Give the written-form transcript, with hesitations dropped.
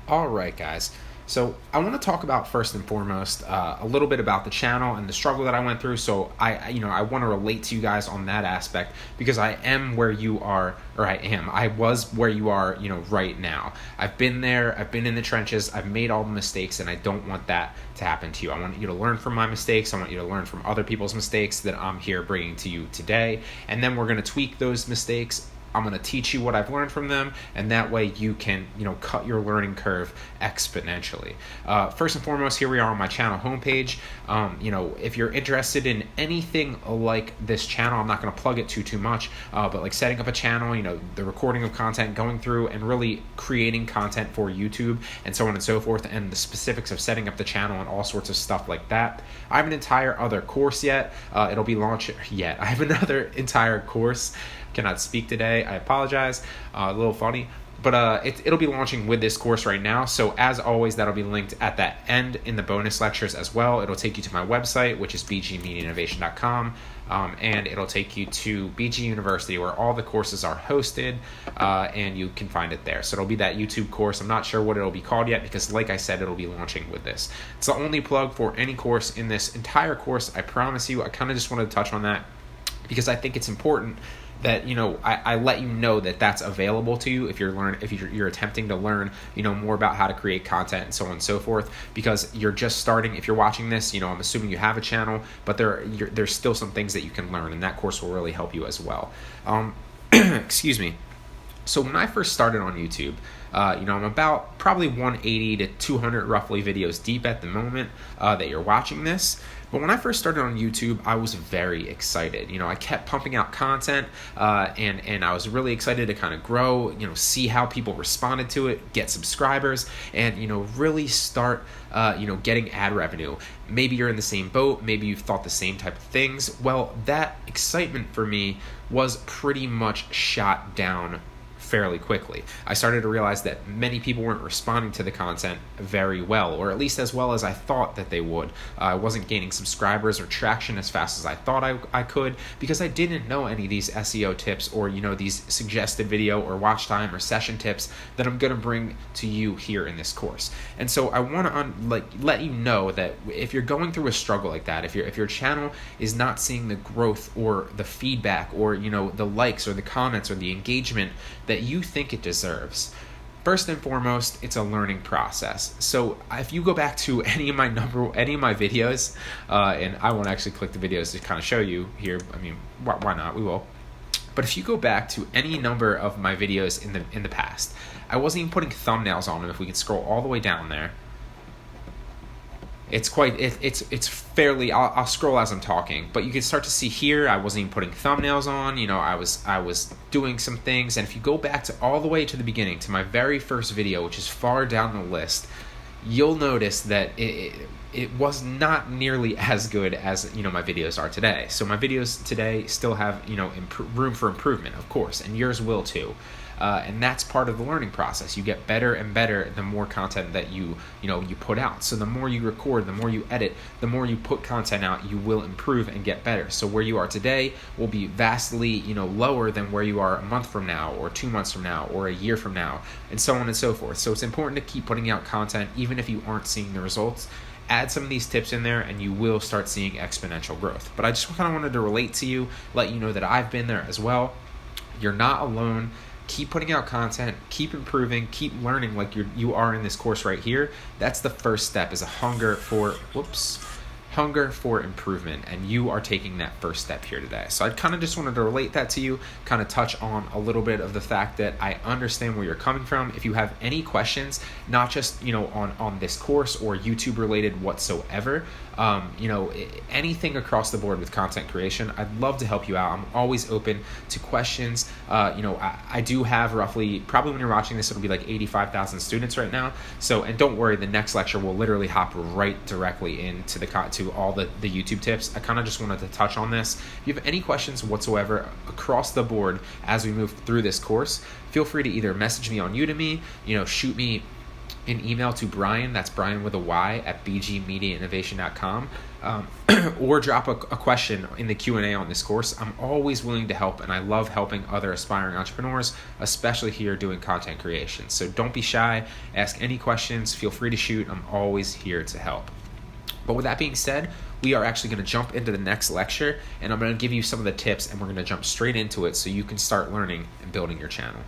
All right, guys. So I want to talk about first and foremost a little bit about the channel and the struggle that I went through. So I want to relate to you guys on that aspect because I am where you are, or I was where you are, right now. I've been there. I've been in the trenches. I've made all the mistakes, and I don't want that to happen to you. I want you to learn from my mistakes. I want you to learn from other people's mistakes that I'm here bringing to you today, and then we're going to tweak those mistakes. I'm going to teach you what I've learned from them, and that way you can, cut your learning curve exponentially. First and foremost, here we are on my channel homepage. If you're interested in anything like this channel, I'm not going to plug it too much, but like setting up a channel, the recording of content, going through and really creating content for YouTube, and so on and so forth, and the specifics of setting up the channel and all sorts of stuff like that. I have an entire other course yet. It'll be launched yet. I have another entire course. Cannot speak today. I apologize. A little funny, but it'll be launching with this course right now. So as always, that'll be linked at that end in the bonus lectures as well. It'll take you to my website, which is bgmediainnovation.com, and it'll take you to BG University, where all the courses are hosted, and you can find it there. So it'll be that YouTube course. I'm not sure what it'll be called yet because, like I said, it'll be launching with this. It's the only plug for any course in this entire course. I promise you. I kind of just wanted to touch on that because I think it's important that I let you know that that's available to you if you're attempting to learn more about how to create content and so on and so forth, because you're just starting. If you're watching this, I'm assuming you have a channel, but there's still some things that you can learn, and that course will really help you as well. Excuse me. So when I first started on YouTube, I'm about probably 180 to 200 roughly videos deep at the moment that you're watching this. But when I first started on YouTube, I was very excited. I kept pumping out content, and I was really excited to kind of grow, see how people responded to it, get subscribers, and, really start, getting ad revenue. Maybe you're in the same boat. Maybe you've thought the same type of things. Well, that excitement for me was pretty much shot down fairly quickly. I started to realize that many people weren't responding to the content very well, or at least as well as I thought that they would. I wasn't gaining subscribers or traction as fast as I thought I could, because I didn't know any of these SEO tips or these suggested video or watch time or session tips that I'm going to bring to you here in this course. And so I want to let you know that if you're going through a struggle like that, if your channel is not seeing the growth or the feedback or the likes or the comments or the engagement that you think it deserves, first and foremost, it's a learning process. So if you go back to any of my videos, and I won't actually click the videos to kind of show you here. I mean, why not? We will. But if you go back to any number of my videos in the past, I wasn't even putting thumbnails on them. If we can scroll all the way down there, it's fairly. I'll scroll as I'm talking, but you can start to see here I wasn't even putting thumbnails on. I was doing some things, and if you go back to all the way to the beginning, to my very first video, which is far down the list, you'll notice that it was not nearly as good as my videos are today. So my videos today still have room for improvement, of course, and yours will too. And that's part of the learning process. You get better and better the more content that you put out. So the more you record, the more you edit, the more you put content out, you will improve and get better. So where you are today will be vastly lower than where you are a month from now, or 2 months from now, or a year from now, and so on and so forth. So it's important to keep putting out content even if you aren't seeing the results. Add some of these tips in there and you will start seeing exponential growth. But I just kind of wanted to relate to you, let you know that I've been there as well. You're not alone. Keep putting out content, keep improving, keep learning like you are in this course right here. That's the first step, is a hunger for improvement, and you are taking that first step here today. So I kind of just wanted to relate that to you, kind of touch on a little bit of the fact that I understand where you're coming from. If you have any questions, not just on this course or YouTube related whatsoever, anything across the board with content creation, I'd love to help you out. I'm always open to questions. I do have roughly, probably when you're watching this, it'll be like 85,000 students right now. So, and don't worry, the next lecture will literally hop right directly into to all the YouTube tips. I kind of just wanted to touch on this. If you have any questions whatsoever across the board as we move through this course, feel free to either message me on Udemy, shoot me an email to Brian, that's Brian with a Y, at bgmediainnovation.com, or drop a question in the Q&A on this course. I'm always willing to help, and I love helping other aspiring entrepreneurs, especially here doing content creation. So don't be shy, ask any questions, feel free to shoot. I'm always here to help. But with that being said, we are actually going to jump into the next lecture, and I'm going to give you some of the tips, and we're going to jump straight into it so you can start learning and building your channel.